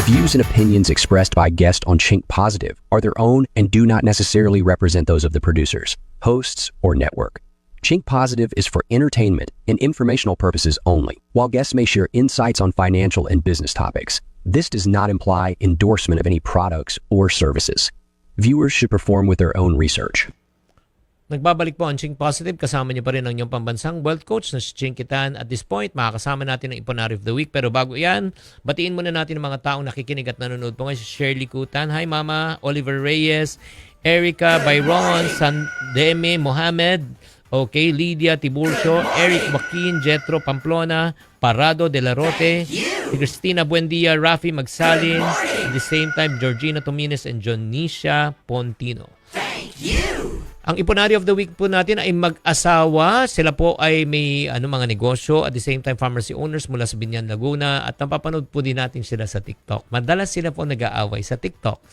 The views and opinions expressed by guests on Chink Positive are their own and do not necessarily represent those of the producers, hosts, or network. Chink Positive is for entertainment and informational purposes only. While guests may share insights on financial and business topics, this does not imply endorsement of any products or services. Viewers should perform with their own research. Nagbabalik po ang Chink Positive. Kasama niyo pa rin ang inyong pambansang wealth coach na si Chink Kitan. At this point, makakasama natin ang Iponari of the Week. Pero bago yan, batiin muna natin ang mga taong nakikinig at nanonood po ngayon. Si Shirley Kutan. Hi Mama. Oliver Reyes. Erica Byron. Sandeme Mohamed. Okay, Lydia Tiburcio. Eric Joaquin. Jetro Pamplona. Parado de la Rote. Si Cristina Buendia. Rafi Magsalin. At the same time, Georgina Tomines and Jonisha Pontino. Ang Iponari of the Week po natin ay mag-asawa. Sila po ay may mga negosyo. At the same time, pharmacy owners mula sa Binyan, Laguna. At napapanood po din natin sila sa TikTok. Madalas sila po nag-aaway sa TikTok.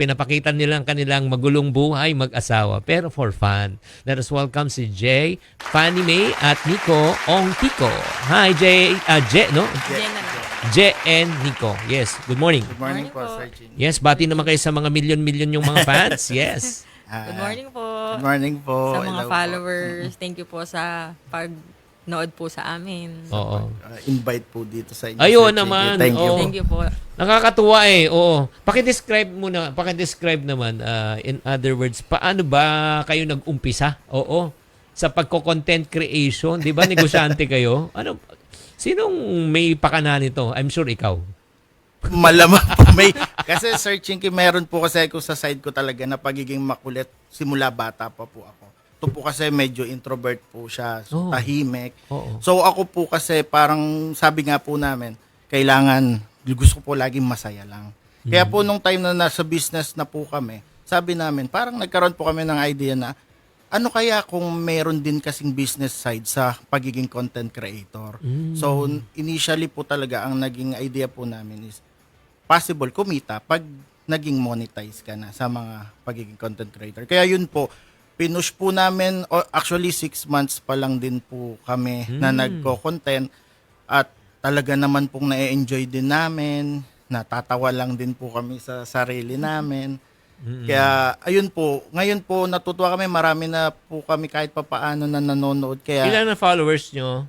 Pinapakita nila ang kanilang magulong buhay mag-asawa. Pero for fun. Let us welcome si Jay, Fanny May, at Nico Ong Tico. Hi, Jay. no? Jay and Nico. Yes, good morning. Good morning po, Sir Chin. Yes, bati naman kayo sa mga milyon-milyon yung mga fans. Yes. Good morning po. Good morning po. Sa mga Hello followers, thank you po sa pag-nood po sa amin. Oo. Invite po dito sa inyo. Ayun Sir Chin. naman. Thank you. Oo. Thank you po. Nakakatuwa eh. Oo. Paki-describe naman in other words, paano ba kayo nag-umpisa? Oo. Sa pagko-content creation, 'di ba? Negosyante kayo. Sinong may pakana nito? I'm sure ikaw. Malamang po may. Kasi Sir Chinky, meron po kasi ako sa side ko talaga na pagiging makulit simula bata pa po ako. Ito po kasi medyo introvert po siya, tahimik. Oo. So ako po kasi parang sabi nga po namin, kailangan, gusto ko po laging masaya lang. Kaya po nung time na nasa business na po kami, sabi namin, parang nagkaroon po kami ng idea na, ano kaya kung meron din kasing business side sa pagiging content creator? So initially po talaga ang naging idea po namin is possible kumita pag naging monetize ka na sa mga pagiging content creator. Kaya yun po, pinush po namin, actually 6 months pa lang din po kami na nagko-content at talaga naman pong na-enjoy din namin, natatawa lang din po kami sa sarili namin. Kaya ayun po, ngayon po natutuwa kami, marami na po kami kahit papaano na nanonood. Kaya Ilan ang followers nyo?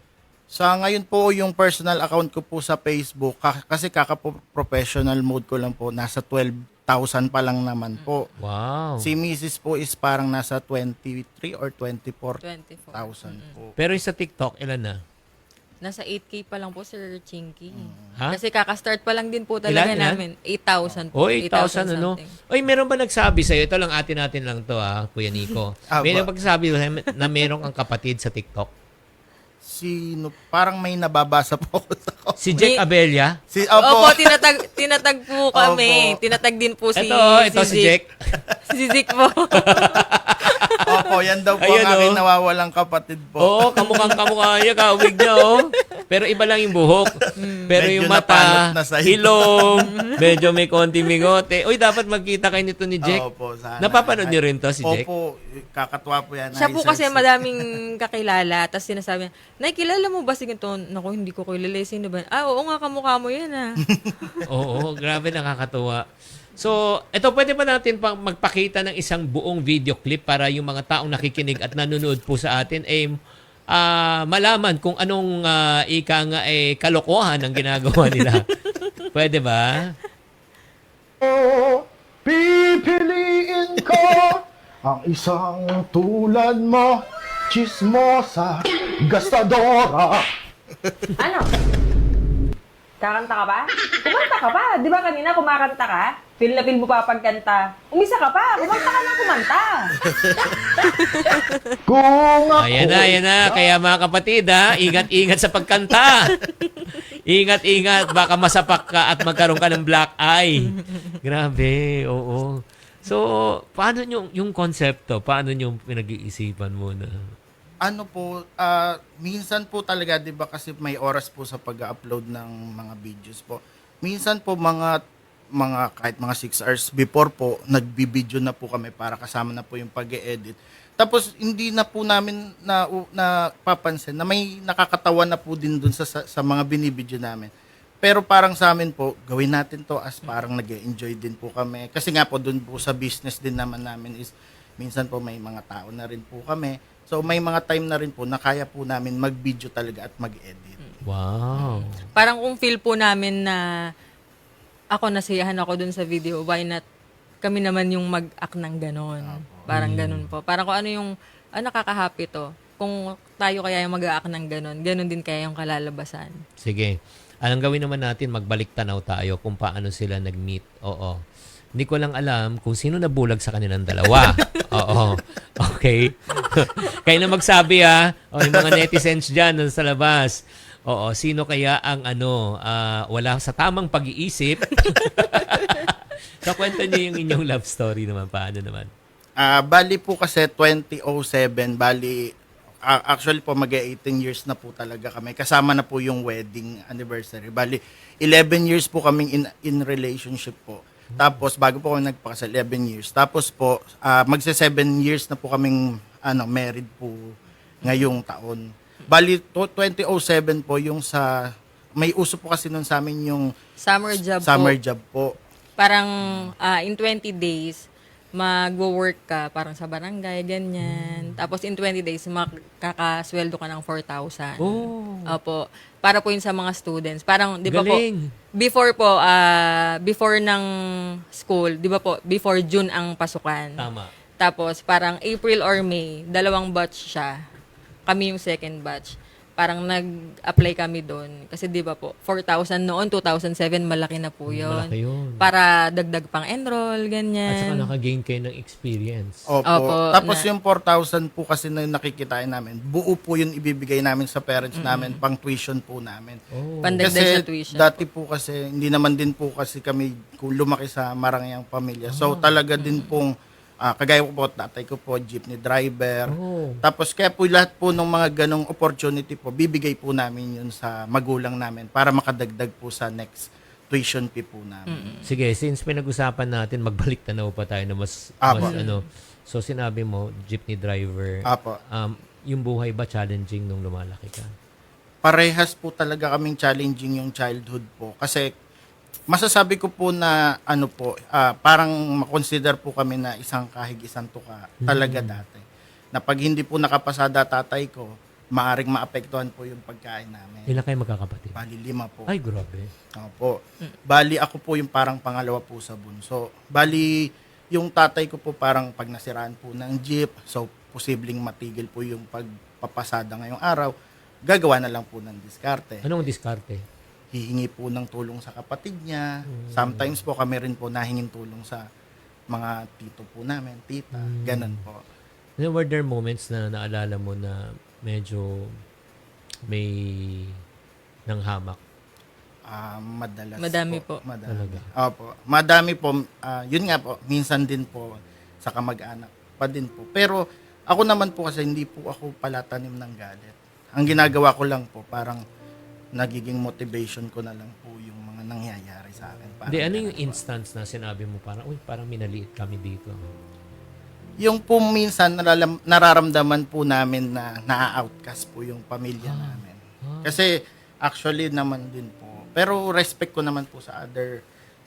sa ngayon po yung personal account ko po sa Facebook, kasi professional mode ko lang po, nasa 12,000 pa lang naman po. Wow. Si Mrs. po is parang nasa 23 or 24,000 po. Pero yung sa TikTok, ilan na? Nasa 8K pa lang po, Sir Chinky. Ha? Kasi kakastart pa lang din po talaga Ilan? namin. 8,000 po. 8,000 ano? something. Oy, meron ba nagsabi sa'yo? Ito lang natin lang to Kuya Nico. May nagsabi na meron kang kapatid sa TikTok. Sino? Parang may nababasa po ako sa comment. Si Jack Abella? Opo, tinatag po kami. Opo. Tinatag din po Ito si Jack. Si Zik po. Opo, yan daw po Ayun, ang aking nawawalang kapatid po. Oo, kamukha niya, kawig niya, Pero iba lang yung buhok. Pero Medyo yung mata, napalot na sa ilong, medyo may konting bigote. Uy, dapat magkita kayo nito ni Jack. Opo, sana. Napapanood niyo rin to si Jack? Opo, kakatuwa po yan. Siya po I-search kasi it. madaming kakilala. Tapos sinasabi niya, Nay, kilala mo ba si ganito? Naku, hindi ko kilala. Sino ba? Oo nga, kamukha mo yan Oo, grabe, nakakatuwa. So, ito pwede pa natin magpakita ng isang buong video clip para yung mga taong nakikinig at nanonood po sa atin malaman kung anong kalokohan ang ginagawa nila. Pwede ba? Pipiliin ko ang isang tulad mo, chismosa, gastadora. Ano? Kakanta ka ba? Kumanta ka ba? Di ba kanina kumakanta ka? Feel na feel mo pa pagkanta. Umisa ka pa. Kumanta ka ng kumanta. Kung ako Ayan na. Kaya mga kapatid, ingat-ingat sa pagkanta. Ingat-ingat. Baka masapak ka at magkaroon ka ng black eye. Grabe, oo. So, paano yung konsepto? Paano yung pinag-iisipan mo na? Ano po, minsan po talaga, di ba kasi may oras po sa pag-upload ng mga videos po. Minsan po kahit mga 6 hours before po, nagbibideo na po kami para kasama na po yung pag-e-edit. Tapos hindi na po namin napapansin na may nakakatawa na po din dun sa mga binibideo namin. Pero parang sa amin po, gawin natin to as parang nag-enjoy din po kami. Kasi nga po, dun po sa business din naman namin is, minsan po may mga tao na rin po kami. So may mga time na rin po na kaya po namin mag-video talaga at mag-edit. Wow. Parang kung feel po namin na ako nasiyahan ako dun sa video, why not kami naman yung mag-act ng ganon. Parang ganon po. Parang kung ano yung, nakaka-happy to. Kung tayo kaya yung mag-act ng ganon, ganon din kaya yung kalalabasan. Sige. Anong gawin naman natin? Magbalik tanaw tayo kung paano sila nag-meet. Oo. Hindi ko lang alam kung sino nabulag sa kanilang dalawa. Oo. Okay. Kayo na magsabi o yung mga netizens dyan sa labas. Oo. Sino kaya ang wala sa tamang pag-iisip? So, kwento niyo yung inyong love story naman. Paano naman? Bali po kasi 2007, actually po mag-18 years na po talaga kami. Kasama na po yung wedding anniversary. Bali 11 years po kaming in relationship po. Tapos bago po kami nagpakasal 11 years. Tapos po magse 7 years na po kaming married po ngayong taon. Bali 2007 po yung sa may uso po kasi nun sa amin yung Summer job summer po. job po. Parang in 20 days, magwo-work ka parang sa barangay, ganyan. Tapos in 20 days, makakasweldo ka ng 4,000. Oh. Opo. Para po yun sa mga students. Parang, di ba po, Galing. before ng school, di ba po, before June ang pasukan. Tama. Tapos parang April or May, 2 batch siya. Kami yung second batch. Parang nag-apply kami doon. Kasi di ba po, 4,000 noon, 2007, malaki na po yun. Malaki yun. Para dagdag pang enroll, At saka ganyan. nakagain kayo ng experience. Opo. Opo, Tapos na- yung 4,000 po kasi na nakikitain namin, buo po yun ibibigay namin sa parents namin, pang tuition po namin. Oh. Pandagdag Kasi sa tuition. dati po kasi, hindi naman din po kasi kami lumaki sa marangyang pamilya. So talaga din pong, kagaya ko po, tatay ko po, jeepney driver. Oh. Tapos kaya po lahat po ng mga ganong opportunity po, bibigay po namin yun sa magulang namin para makadagdag po sa next tuition fee po namin. Sige, since pinag-usapan natin, magbalik tanaw pa tayo na mas Apo. So, sinabi mo, jeepney driver. Apo. Yung buhay ba challenging nung lumalaki ka? Parehas po talaga kaming challenging yung childhood po. Kasi masasabi ko po na parang makonsider po kami na isang kahig, isang tuka talaga dati. Na pag hindi po nakapasada tatay ko, maaring maapektuhan po yung pagkain namin. Ilan kayo magkakapatid? Bali 5 po. Ay, grabe. Opo. Bali ako po yung parang pangalawa po sa bunso. Bali yung tatay ko po parang pag nasiraan po ng jeep, so posibleng matigil po yung pagpapasada ngayong araw, gagawa na lang po ng diskarte. Anong diskarte? Hihingi po ng tulong sa kapatid niya. Sometimes po kami rin po nahingin tulong sa mga tito po namin, tita, ganun po. Were there moments na naalala mo na medyo may nanghamak? Madalas Madami po. Madami. Talaga? Opo. Madami po. Yun nga po, minsan din po sa kamag-anak pa din po. Pero ako naman po kasi hindi po ako palatanim ng galit. Ang ginagawa ko lang po, parang nagiging motivation ko na lang po yung mga nangyayari sa akin. Parang Hindi, ano ganun yung po. instance na sinabi mo parang minaliit kami dito? Yung po minsan nararamdaman po namin na na-outcast po yung pamilya namin. Kasi actually naman din po. Pero respect ko naman po sa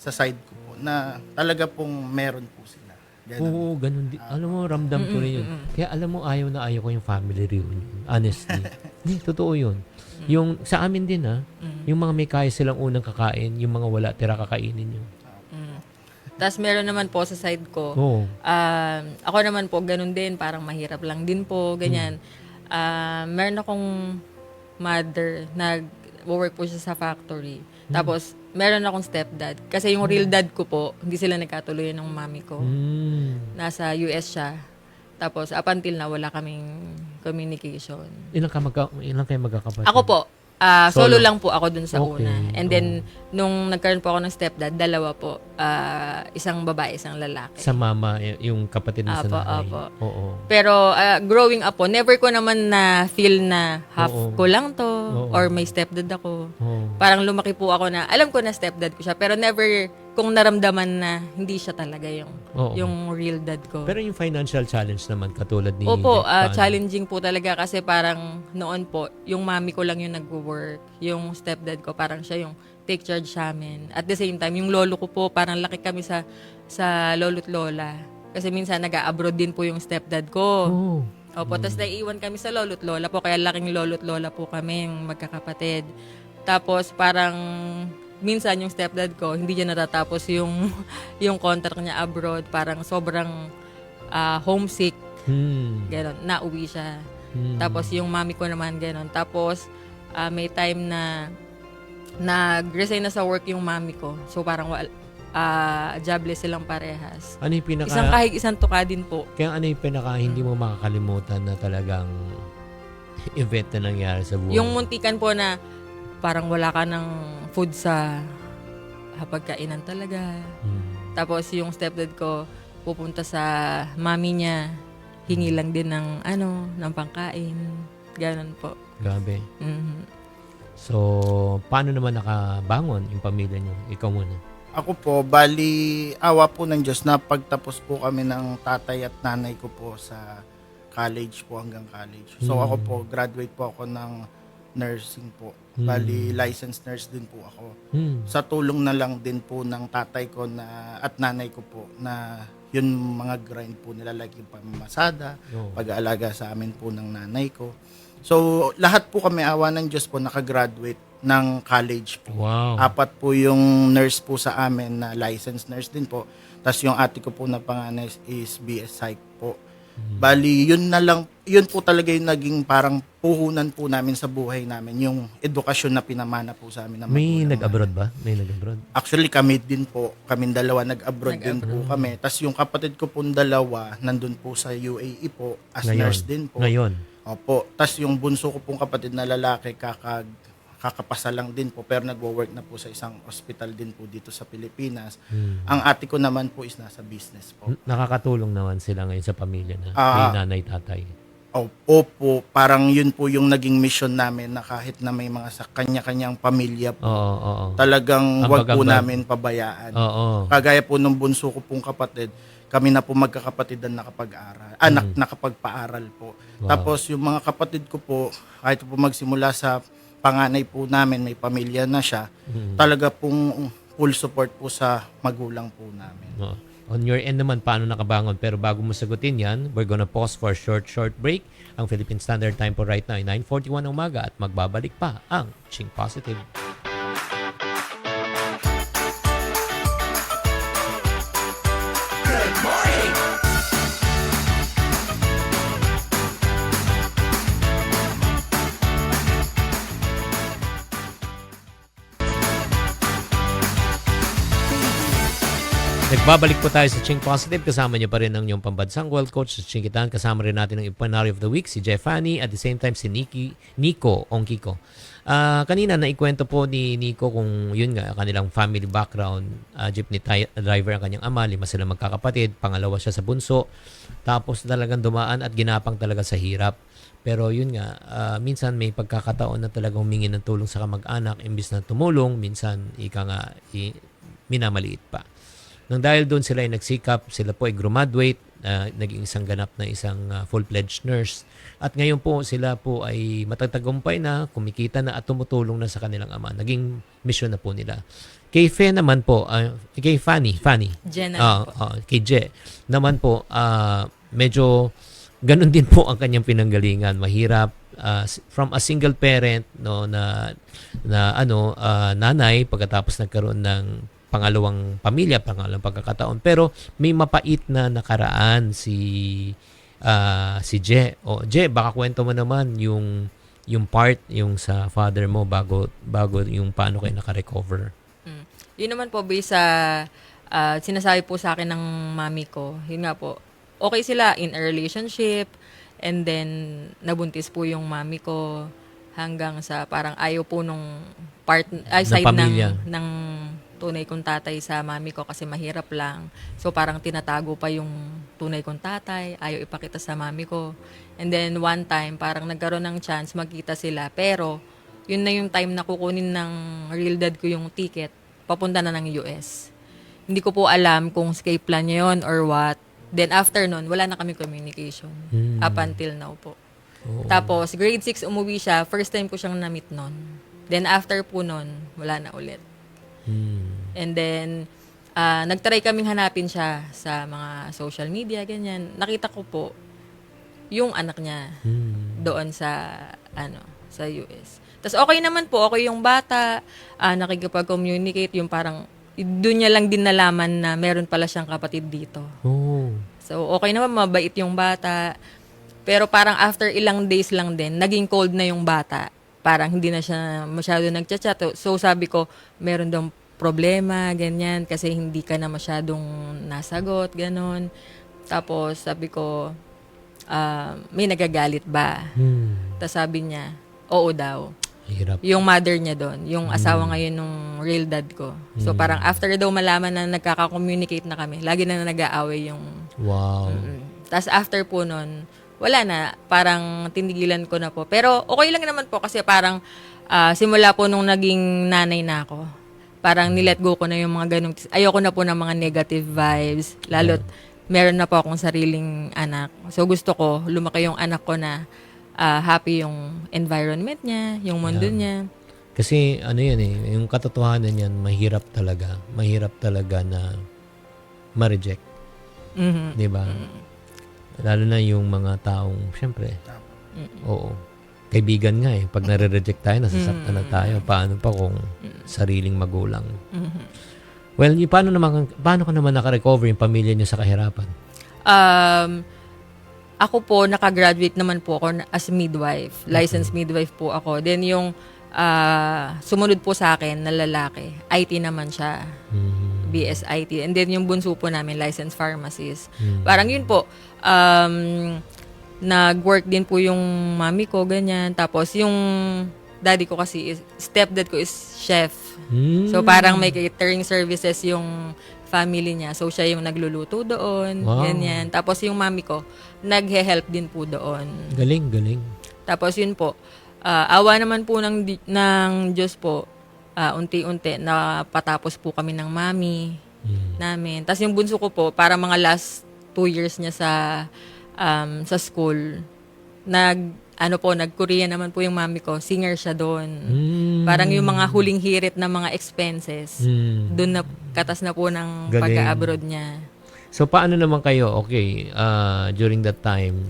side ko po na talaga pong meron po sila. Ganun. Oo, ganun din. Alam mo, ramdam ko rin yun. Kaya alam mo, ayaw na ayaw ko yung family reunion. Honestly. Hindi, totoo yun. Yung sa amin din yung mga may kaya silang unang kakain, yung mga wala, tira kakainin yun. Tapos meron naman po sa side ko. Oo. Ako naman po, ganun din. Parang mahirap lang din po, ganyan. Meron akong mother, nag-work po siya sa factory. Tapos, meron akong stepdad. Kasi yung real dad ko po, hindi sila nagkatuloy ng mami ko. Nasa US siya. Tapos, up until na, wala kaming communication. Ilan kayo magkakapatid? Ako po, Solo. solo lang po ako dun sa Okay. una. And then, nung nagkaroon po ako ng stepdad, 2 po. Isang babae, isang lalaki. Sa mama, yung kapatid mo sa Apo, nanay. apo. Oo. Pero growing up po, never ko naman na feel na half Oo. ko lang to Oo. or may stepdad ako. Oo. Parang lumaki po ako na, alam ko na stepdad ko siya, pero never kung naramdaman na hindi siya talaga Oo. yung real dad ko. Pero yung financial challenge naman katulad ni Opo, paano? challenging po talaga kasi parang noon po, yung mami ko lang yung nagwo-work. Yung stepdad ko, parang siya yung take charge sa amin. At the same time, yung lolo ko po, parang laki kami sa lolo't lola. Kasi minsan nag-abroad din po yung stepdad ko. Oh. Opo, tapos naiiwan kami sa lolo't lola po, kaya laking lolo't lola po kami, yung magkakapatid. Tapos parang minsan yung stepdad ko, hindi niya natatapos yung contract niya abroad, parang sobrang homesick, gano'n, nauwi siya. Tapos yung mami ko naman gano'n. Tapos may time na nag-resign na sa work yung mami ko. So parang jobless silang parehas. Ano yung pinaka... Isang kahig, isang tuka din po. Kaya ano yung pinaka hindi mo makakalimutan na talagang event na nangyari sa buhay? Yung muntikan po na parang wala ka ng food sa pagkainan talaga. Tapos yung stepdad ko pupunta sa mami niya, hingi lang din ng ng pangkain. Ganon po. Grabe. Mhm. So, paano naman nakabangon yung pamilya niyo? Ikaw muna. Ako po, bali, awa po ng Diyos na pagtapos po kami ng tatay at nanay ko po sa college po hanggang college. So ako po, graduate po ako ng nursing po. Bali, licensed nurse din po ako. Sa tulong na lang din po ng tatay ko at nanay ko po na yun mga grind po nila like yung pamamasada, pag-aalaga sa amin po ng nanay ko. So lahat po kami awa ng Diyos po nakagraduate ng college po. Wow. 4 po yung nurse po sa amin na licensed nurse din po. Tapos yung ate ko po na panganay is BS Psych po. Bali, yun po talaga yung naging parang puhunan po namin sa buhay namin, yung edukasyon na pinamana po sa amin. May nag-abroad ba? May nag-abroad? Actually, kami din po, kaming dalawa nag-abroad din po kami. Tapos yung kapatid ko pong dalawa, nandun po sa UAE po, as nurse din po. Ngayon? Opo. Tapos yung bunso ko pong kapatid na lalaki, kakapasa lang din po, pero nagwo-work na po sa isang hospital din po dito sa Pilipinas. Ang ate ko naman po is nasa business po. Nakakatulong naman sila ngayon sa pamilya na may nanay, tatay. Opo, parang yun po yung naging mission namin na kahit na may mga sa kanya-kanyang pamilya po, Oo. talagang wag po Ambag-ambag. namin pabayaan. Oo. Kagaya po nung bunso ko pong kapatid, kami na po magkakapatid na nakapag-aral, nakapagpaaral po. Wow. Tapos yung mga kapatid ko po, kahit po magsimula sa panganay po namin, may pamilya na siya, talaga pong full support po sa magulang po namin. Oo. On your end naman, paano nakabangon? Pero bago mo sagutin yan, we're gonna pause for a short break. Ang Philippine Standard Time po right now ay 9:41 ng umaga at magbabalik pa ang Ching Positive. Nagbabalik po tayo sa Ching Positive. Kasama niyo pa rin ang inyong pambansang world coach sa Chinkitan. Kasama rin natin ang Ipanari of the Week, si Jeffany. At the same time, si Nico Ongkiko. Kanina, naikwento po ni Nico kung yun nga, kanilang family background. Jeepney driver ang kanyang ama. 5 sila magkakapatid. Pangalawa siya sa bunso. Tapos talagang dumaan at ginapang talaga sa hirap. Pero yun nga, minsan may pagkakataon na talagang humingi ng tulong sa kamag-anak. Imbis na tumulong, minsan minamaliit pa. Nang dahil doon sila ay nagsikap, sila po ay graduate, naging isang ganap na isang full-fledged nurse. At ngayon po sila po ay matatagumpay na, kumikita na at tumutulong na sa kanilang ama. Naging mission na po nila. Kay Fe naman po, kay Fanny. Jenna po. Kay Je naman po, medyo ganun din po ang kanyang pinanggalingan. Mahirap, from a single parent na nanay pagkatapos nagkaroon ng pangalawang pamilya, pangalawang pagkakataon. Pero may mapait na nakaraan si Je. Je, baka kwento mo naman yung part, yung sa father mo bago yung paano kayo naka-recover. Yun naman po, based sa sinasabi po sa akin ng mami ko, yun nga po, okay sila in a relationship, and then nabuntis po yung mami ko hanggang sa parang ayaw po nung side pamilya. ng tunay kong tatay sa mami ko kasi mahirap lang. So parang tinatago pa yung tunay kong tatay, ayaw ipakita sa mami ko. And then one time, parang nagkaroon ng chance magkita sila. Pero yun na yung time na kukunin ng real dad ko yung ticket, papunta na ng US. hindi ko po alam kung escape plan niya yun or what. Then after nun, wala na kami communication. Up until now po. Tapos, grade 6 umuwi siya. First time ko siyang na-meet nun. Then after po nun, wala na ulit. And then, nagtry kaming hanapin siya sa mga social media, ganyan. Nakita ko po yung anak niya doon sa sa US. Tapos okay naman po, okay yung bata, nakikipag-communicate, yung parang doon niya lang din nalaman na meron pala siyang kapatid dito. So okay naman, mabait yung bata. Pero parang after ilang days lang din, naging cold na yung bata. Parang hindi na siya masyado nagchat-chat. So sabi ko, meron daw problema, ganyan, kasi hindi ka na masyadong nasagot, ganon. Tapos sabi ko, may nagagalit ba? Tapos sabi niya, oo daw. Hirap. Yung mother niya doon, yung asawa ngayon nung real dad ko. So parang after daw malaman na nagkaka-communicate na kami, lagi na nag-aaway yung... Wow. Tapos after po nun, wala na, parang tinigilan ko na po. Pero okay lang naman po kasi parang simula po nung naging nanay na ako, parang nilet go ko na yung mga ganung... Ayoko na po ng mga negative vibes, lalo't meron na po akong sariling anak. So gusto ko, lumaki yung anak ko na happy yung environment niya, yung mundo niya. Kasi ano yan yung katotohanan yan, mahirap talaga na ma-reject. Di ba? Lalo na yung mga taong, syempre, oo, kaibigan nga pag nare-reject tayo, nasasaktan na tayo. Paano pa kung sariling magulang? Well, paano ka naman naka-recover yung pamilya niyo sa kahirapan? Ako po, nakagraduate naman po ako as midwife. Licensed midwife po ako. Then yung sumunod po sa akin na lalaki, IT naman siya. BS IT. And then yung bunso po namin, licensed pharmacist. Parang yun po, nag-work din po yung mami ko, ganyan. Tapos yung daddy ko kasi, stepdad ko is chef. So parang may catering services yung family niya. So, siya yung nagluluto doon. Wow. Ganyan. Tapos, yung mami ko, naghe-help din po doon. Galing. Tapos, yun po. Awa naman po ng Diyos po, unti-unti, napatapos po kami ng mami namin. Tapos, yung bunso ko po, para mga last 2 years niya sa school, nag-Korea naman po yung mami ko. Singer siya doon. Parang yung mga huling hirit na mga expenses, doon na katas na po ng Galing. pag-abroad niya. So, paano naman kayo, during that time,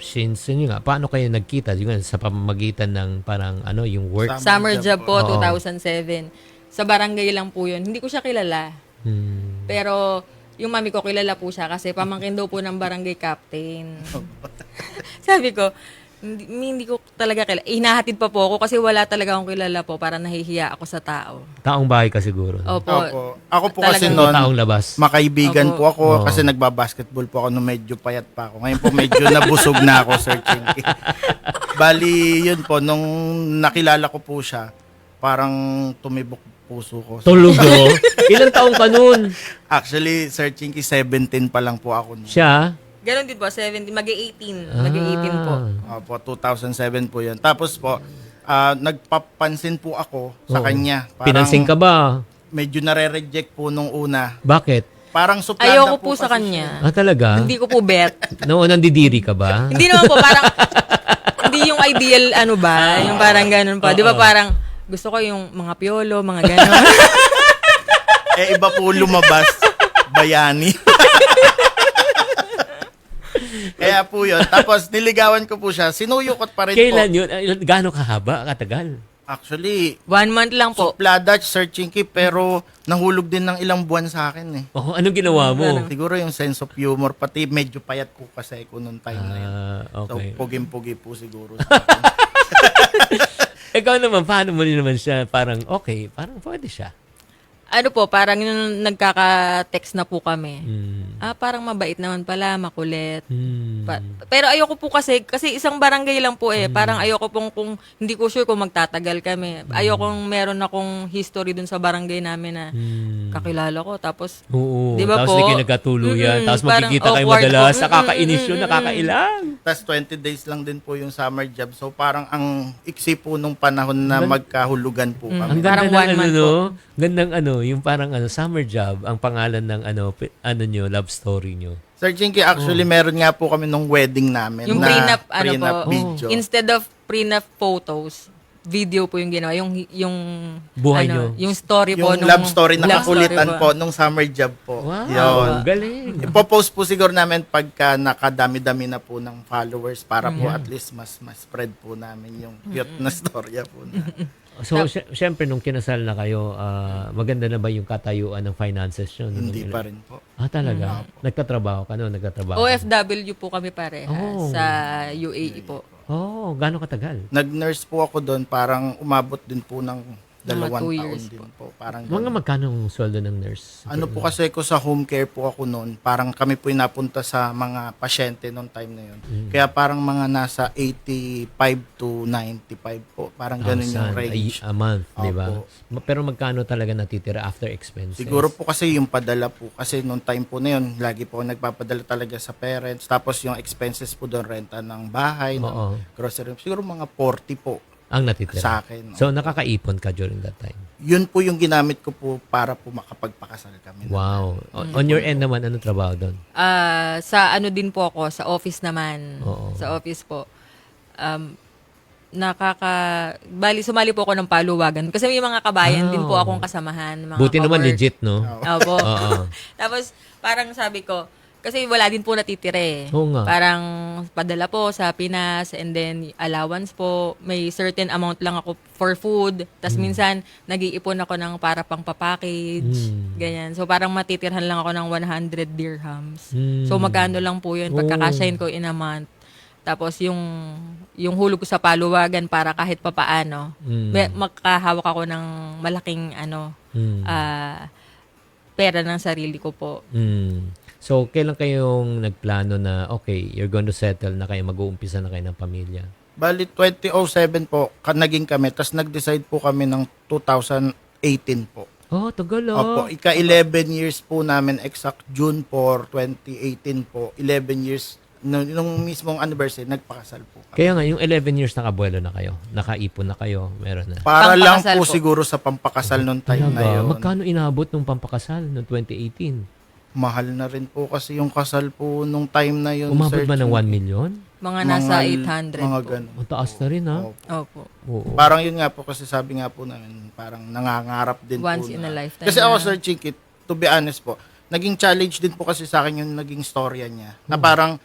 since, yun nga, paano kayo nagkita? Yun nga, sa pamamagitan ng parang, yung work? Summer job po, Oo. 2007. Sa barangay lang po yun. Hindi ko siya kilala. Pero, yung mami ko, kilala po siya kasi pamangkin daw po ng barangay captain. Sabi ko, hindi ko talaga kilala. Hinahatid pa po ako kasi wala talaga akong kilala po para nahihiya ako sa tao. Taong bahay ka siguro. Opo. Ako po kasi Talagang- noon, Taong labas. makaibigan Opo. po ako Oo. kasi nagbabasketball po ako nung medyo payat pa ako. Ngayon po medyo nabusog na ako, Sir Chinky. Bali, yun po, nung nakilala ko po siya, parang tumibok puso ko. Tulugo? Ilang taong ka nun? Actually, Sir Chinky, 17 pa lang po ako noon. Siya? Ganon din po, 17, mag-18. Mag-18 po. Po, 2007 po yun. Tapos po, nagpapansin po ako sa Oo. kanya. Pinansin ka ba? Medyo nare-reject po nung una. Bakit? Parang suplada Ayoko po sa kasi kanya. Talaga? Hindi ko po bet. Noon, nandidiri ka ba? Hindi naman po, parang, hindi yung ideal, yung parang ganun pa. Di ba parang, gusto ko yung mga piolo, mga ganun. iba po lumabas. Bayani. Kaya po yun. Tapos niligawan ko po siya. Sinuyukot pa rin Kailan po. yun? Gaano kahaba? Katagal? Actually, 1 month lang po. suplada, Sir Chinky, pero nahulog din ng ilang buwan sa akin eh. Oh, anong ginawa mo? Siguro yung sense of humor, pati medyo payat ko kasi ko noong time na yun. So, Okay. pugim-pugi po siguro sa akin. Ikaw naman, paano mo rin naman siya? Parang, okay, parang pwede siya. Parang yung nagkaka-text na po kami. Hmm. Parang mabait naman pala, makulit. Hmm. Pero ayoko po kasi isang barangay lang po Parang ayoko pong kung hindi ko sure kung magtatagal kami. Ayokong meron akong history dun sa barangay namin na kakilala ko. Tapos, Oo. Di ba Tapos po? di kayo nagkatuluyan. Tapos Parang magkikita kayo awkward madalas. po. Nakakainis yun, nakakailang. Tas 20 days lang din po yung summer job. So parang ang iksi po nung panahon na magkahulugan po Ang kami. ganda Parang ng 1 month po. Gandang yung parang summer job, ang pangalan ng nyo, love story nyo. Sir Jinky, actually meron nga po kami nung wedding namin Yung na prenup, prenup po, video. instead of prenup photos, video po yung ginawa. Yung Buhay nyo. Yung story po. Yung love story na love story kakulitan po nung summer job po. Wow, Yun. galing. Ipopost po siguro namin pagka nakadami-dami na po ng followers para po at least mas spread po namin yung cute na storya po na. So, syempre, nung kinasal na kayo, maganda na ba yung katayuan ng finances nyo? Hindi pa rin po. Talaga? Nagtatrabaho ka, no? Nagtatrabaho ka? OFW po kami pareha sa UAE po. Gano'ng katagal? Nag-nurse po ako doon, parang umabot din po ng 2 2 taon years din po. Parang Mga ganun. magkano ang sweldo ng nurse? Ano po kasi ko sa home care po ako noon, parang kami po napunta sa mga pasyente noong time na yun. Kaya parang mga nasa 85 to 95 po. Parang ganun yung range. A month, di ba? Opo. Pero magkano talaga natitira after expenses? Siguro po kasi yung padala po. Kasi noong time po na yun, lagi po ako nagpapadala talaga sa parents. Tapos yung expenses po doon, renta ng bahay, Oo. ng grocery. Siguro mga 40 po Ang natitira. sa akin. So, nakakaipon ka during that time? Yun po yung ginamit ko po para po makapagpakasal kami. Wow. On your end naman, ano trabaho doon? Sa ano din po ako, sa office naman. Oo. Sa office po. Bali, sumali po ako ng paluwagan. Kasi may mga kabayan din po akong kasamahan. Mga Buti naman ka-work. legit, no? Opo. Oo. Tapos, parang sabi ko, kasi wala din po natitira eh. Oo nga. Parang padala po sa Pinas and then allowance po. May certain amount lang ako for food. Tapos minsan, nag-iipon ako ng para pang papackage. Ganyan. So, parang matitirhan lang ako ng 100 dirhams. So, magkano lang po yun pagkakasyahin ko in a month. Tapos, yung hulog ko sa paluwagan para kahit papaano, makahawak ako ng malaking pera ng sarili ko po. So, kailan kayong nagplano na, okay, you're going to settle na kayo, mag-uumpisa na kayo ng pamilya? Bali, 2007 po, naging kami. Tapos nag-decide po kami ng 2018 po. Tagal Opo, ika-11 years po namin, exact June 4, 2018 po. 11 years, nung mismong anniversary, nagpakasal po kami. Kaya nga, yung 11 years nakabuelo na kayo, nakaipon na kayo, meron na. Para lang Pampakasal po po. siguro sa pampakasal nung time na Talaga? yun. Magkano inabot nung pampakasal noong 2018? Mahal na rin po kasi yung kasal po nung time na yun. Umabot Sir ba ng 1 Chinky. million? Mga nasa 800 Mga po. ganun. Ang taas na rin, ha? Opo. Opo. Oo. Parang yun nga po kasi sabi nga po namin, parang nangangarap din Once po in a lifetime Kasi ako, na. Sir Chinky, to be honest po, naging challenge din po kasi sa akin yung naging storya niya. Na parang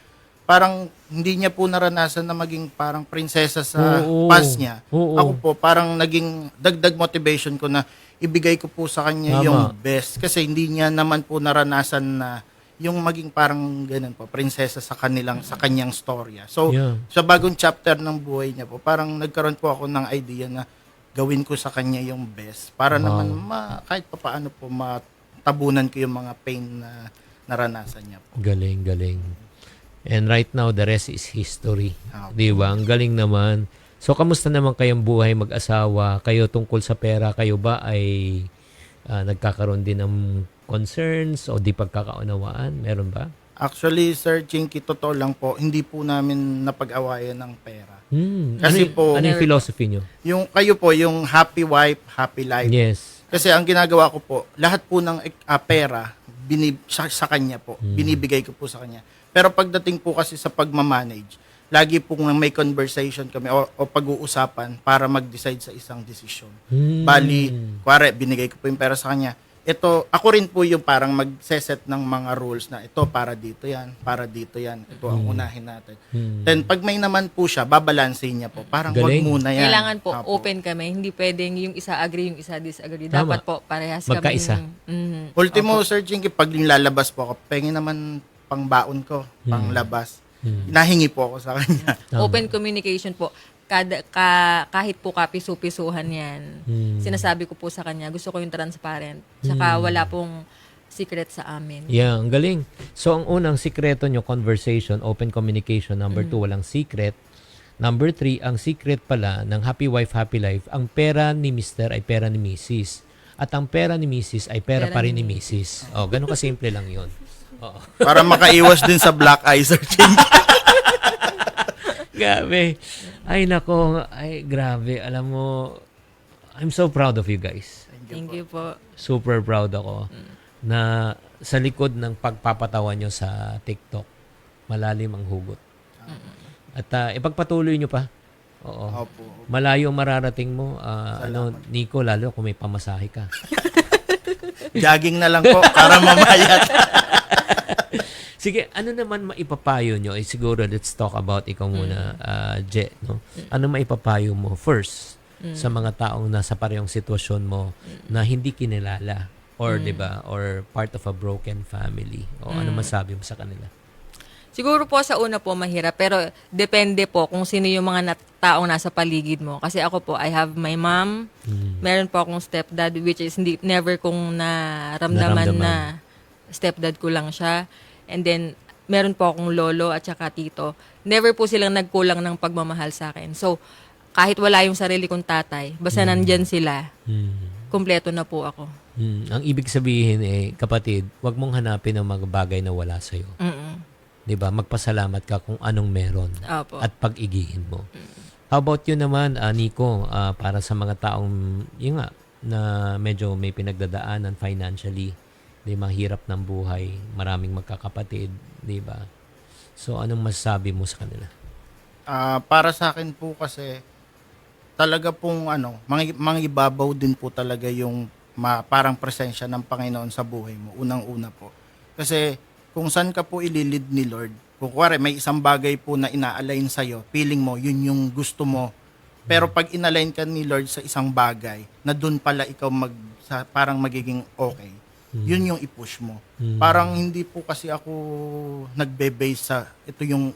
hindi niya po naranasan na maging parang prinsesa sa Oo. past niya. Oo. Ako po, parang naging dagdag motivation ko na ibigay ko po sa kanya Tama. yung best. Kasi hindi niya naman po naranasan na yung maging parang ganun po, prinsesa sa kanyang storya. So, Yeah. sa bagong chapter ng buhay niya po, parang nagkaroon po ako ng idea na gawin ko sa kanya yung best para naman kahit papaano po matabunan ko yung mga pain na naranasan niya po. Galing, galing. And right now, the rest is history. Ah, Di ba? Ang galing naman. So, kamusta naman kayong buhay mag-asawa? Kayo tungkol sa pera, kayo ba ay nagkakaroon din ng concerns o di pagkakaunawaan? Meron ba? Actually, Sir Chinky, totoo lang po, hindi po namin napag-awayan ng pera. Kasi ano yung philosophy nyo? Yung kayo po, yung happy wife, happy life. Yes. Kasi ang ginagawa ko po, lahat po ng pera sa kanya po, binibigay ko po sa kanya. Pero pagdating po kasi sa pagmamanage, lagi pong may conversation kami o pag-uusapan para mag-decide sa isang desisyon. Bali, kuwari, binigay ko po yung pera sa kanya. Ito, ako rin po yung parang mag-set ng mga rules na ito para dito yan, ito ang unahin natin. Then pag may naman po siya, babalansin niya po. Parang wag Galing. muna yan. Kailangan po, Apo. open kami. Hindi pwedeng yung isa agree, yung isa disagree. Tama. Dapat po, parehas Magkaisa. kami. Ultimo, Sir Jinky, pag lalabas po ako, pengen naman pang baon ko, pang labas. Nahingi po ako sa kanya. Open communication po. Kahit po kapiso-pisuhan yan. Sinasabi ko po sa kanya, gusto ko yung transparent. Saka wala pong secret sa amin. Yeah, ang galing. So, ang unang sikreto nyo, conversation, open communication. Number 2, walang secret. Number 3, ang secret pala ng happy wife, happy life, ang pera ni Mr. ay pera ni Mrs. At ang pera ni Mrs. ay pera pa rin ni Mrs. Oh, ganun kasimple lang yun. Oo. Para makaiwas din sa black eye, Sir Jinky. Grabe. Ay, nako. Ay, grabe. Alam mo, I'm so proud of you guys. Thank you po. Super proud ako na sa likod ng pagpapatawa nyo sa TikTok, malalim ang hugot. At ipagpatuloy nyo pa. Oo. Opo. Malayo ang mararating mo. Nico, lalo kung may pamasahe ka. Jogging na lang po para mamayat. Sige, ano naman maipapayo nyo? Siguro, let's talk about ikaw muna, Je. No? Ano maipapayo mo first sa mga taong nasa parehong sitwasyon mo na hindi kinilala or 'di ba, or part of a broken family? O ano masabi mo sa kanila? Siguro po sa una po mahirap, pero depende po kung sino yung mga taong nasa paligid mo. Kasi ako po, I have my mom, meron po akong stepdad, which is never kong naramdaman na stepdad ko lang siya. And then, meron po akong lolo at saka tito. Never po silang nagkulang ng pagmamahal sa akin. So, kahit wala yung sarili kong tatay, basta nandyan sila, kumpleto na po ako. Ang ibig sabihin kapatid, wag mong hanapin ang mga bagay na wala sa'yo. 'Di ba? Magpasalamat ka kung anong meron Opo. at pag-igihin mo. How about you naman, Nico, para sa mga taong yun nga na medyo may pinagdadaanan financially, 'di mahirap ng buhay, maraming magkakapatid, 'di ba? So anong masasabi mo sa kanila? Para sa akin po kasi talaga pong mga ibabaw din po talaga yung parang presensya ng Panginoon sa buhay mo. Unang-una po. Kasi kung saan ka po ililid ni Lord, kung kuwari may isang bagay po na ina-align sa'yo, feeling mo, yun yung gusto mo. Pero pag inalign ka ni Lord sa isang bagay, na dun pala ikaw parang magiging okay, yun yung i-push mo. Parang hindi po kasi ako nagbe-base sa,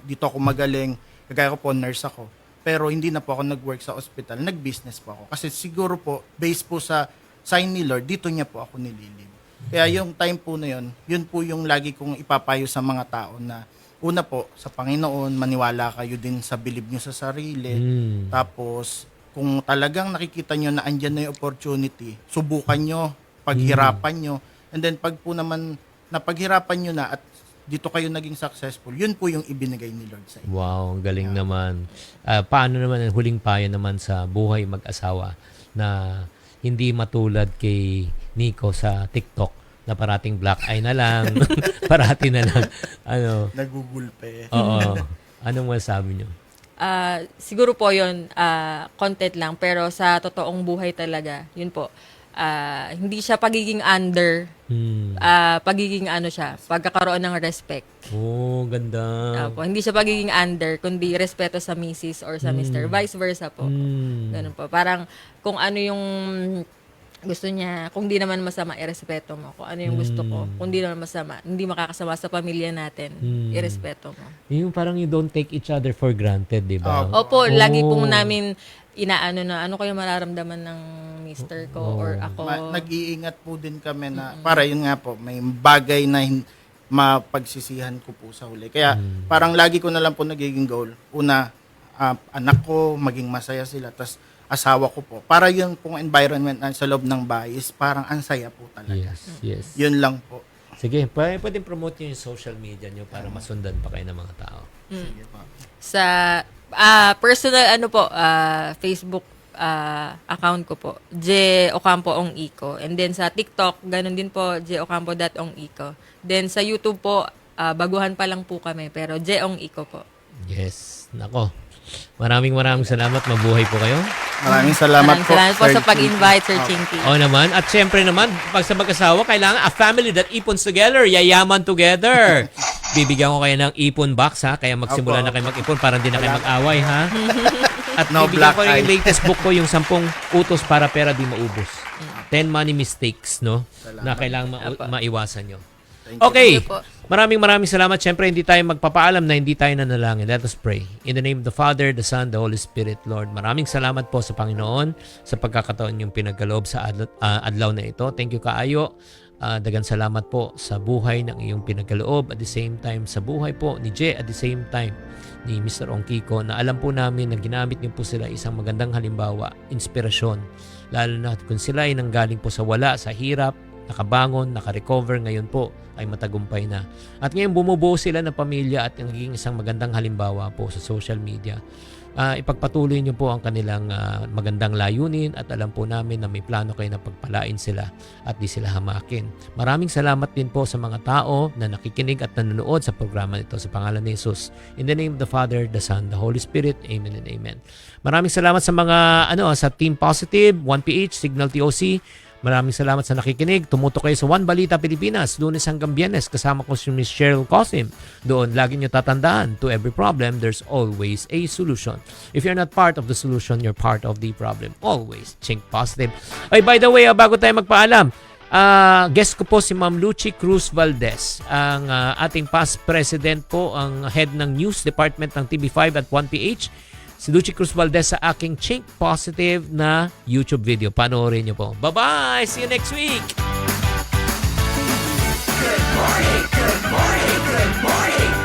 dito ako magaling, kagaya ko po, nurse ako. Pero hindi na po ako nag-work sa ospital, nag-business po ako. Kasi siguro po, based po sa sign ni Lord, dito niya po ako nililid. Kaya yung time po na yun po yung lagi kong ipapayo sa mga tao na una po, sa Panginoon, maniwala kayo din sa believe nyo sa sarili. Tapos, kung talagang nakikita nyo na andyan na yung opportunity, subukan nyo, paghirapan nyo. And then pag po naman napaghirapan nyo na at dito kayo naging successful, yun po yung ibinigay ni Lord sa inyo. Wow, galing naman. Paano naman ang huling payo naman sa buhay mag-asawa na hindi matulad kay Nico sa TikTok na parating black eye na lang, parati na lang, Nagugulpe. Oo. Anong masasabi nyo? Siguro po yun, content lang. Pero sa totoong buhay talaga, yun po, hindi siya pagiging under, pagiging pagkakaroon ng respect. Oh, ganda. Hindi siya pagiging under, kundi respeto sa misis or sa mister. Vice versa po. Ganun po. Parang kung ano yung gusto niya, kung di naman masama, irespeto mo. Kung ano yung gusto ko, kung di naman masama, hindi makakasama sa pamilya natin, irespeto mo. Yung parang you don't take each other for granted, di ba? Opo, lagi pong namin inaano na, ano kayo mararamdaman ng mister ko or ako. Nag-iingat po din kami na, para yun nga po, may bagay na mapagsisihan ko po sa huli. Kaya parang lagi ko na lang po nagiging goal. Una, anak ko, maging masaya sila. Tapos asawa ko po. Para yung pong environment na sa loob ng bahay is parang ansaya po talaga. Yes. Yun lang po. Sige, pwedeng promote nyo yung social media nyo para masundan pa kayo ng mga tao. Sige po. Sa personal Facebook account ko po, J Ocampo Ong Iko. And then sa TikTok, ganun din po, jocampo.ong Iko. Then sa YouTube po, baguhan pa lang po kami, pero J Ong Iko po. Yes. Nako. Maraming salamat. Mabuhay po kayo. Maraming salamat po. Salamat po Sir sa pag-invite, Sir Chinky. Oo naman. At syempre naman, pag sa mag-asawa, kailangan a family that ipons together, yayaman together. Bibigyan ko kayo ng ipon box, ha? Kaya magsimula na kayo mag-ipon para hindi na kayo mag-away, ha? At No bibigyan black ko yung eye. latest book ko, yung 10 utos para pera di maubos. 10 money mistakes, no? Na kailangan maiwasan nyo. Okay. Thank you po. Maraming salamat. Siyempre, hindi tayo magpapaalam na hindi tayo nanalangin. Let us pray. In the name of the Father, the Son, the Holy Spirit, Lord. Maraming salamat po sa Panginoon sa pagkakataon yung pinagkaloob sa adlaw na ito. Thank you, Kaayo. Dagan salamat po sa buhay ng iyong pinagkaloob. At the same time, sa buhay po ni Jay. At the same time, ni Mr. Ong Kiko, na alam po namin na ginamit niyo po sila isang magandang halimbawa, inspirasyon. Lalo na kung sila ay nanggaling po sa wala, sa hirap, nakabangon, nakarecover, ngayon po ay matagumpay na. At ngayon bumubuo sila ng pamilya at naging isang magandang halimbawa po sa social media. Ipagpatuloy niyo po ang kanilang magandang layunin at alam po namin na may plano kayo na pagpalain sila at di sila hamakin. Maraming salamat din po sa mga tao na nakikinig at nanonood sa programa nito sa pangalan ni Jesus. In the name of the Father, the Son, the Holy Spirit. Amen and amen. Maraming salamat sa mga sa Team Positive, 1PH, Signal TOC. Maraming salamat sa nakikinig. Tumutok kayo sa One Balita Pilipinas, Lunes hanggang Biyernes. Kasama ko si Ms. Cheryl Cosim. Doon, lagi nyo tatandaan, to every problem, there's always a solution. If you're not part of the solution, you're part of the problem. Always. Think positive. Ay, by the way, bago tayo magpaalam, guest ko po si Ma'am Lucy Cruz Valdez, ang ating past president po, ang head ng news department ng TV5 at 1PH. Si Lucy Cruz Valdez sa aking Think Positive na YouTube video. Panoorin niyo po. Bye-bye! See you next week! Good morning, good morning, good morning.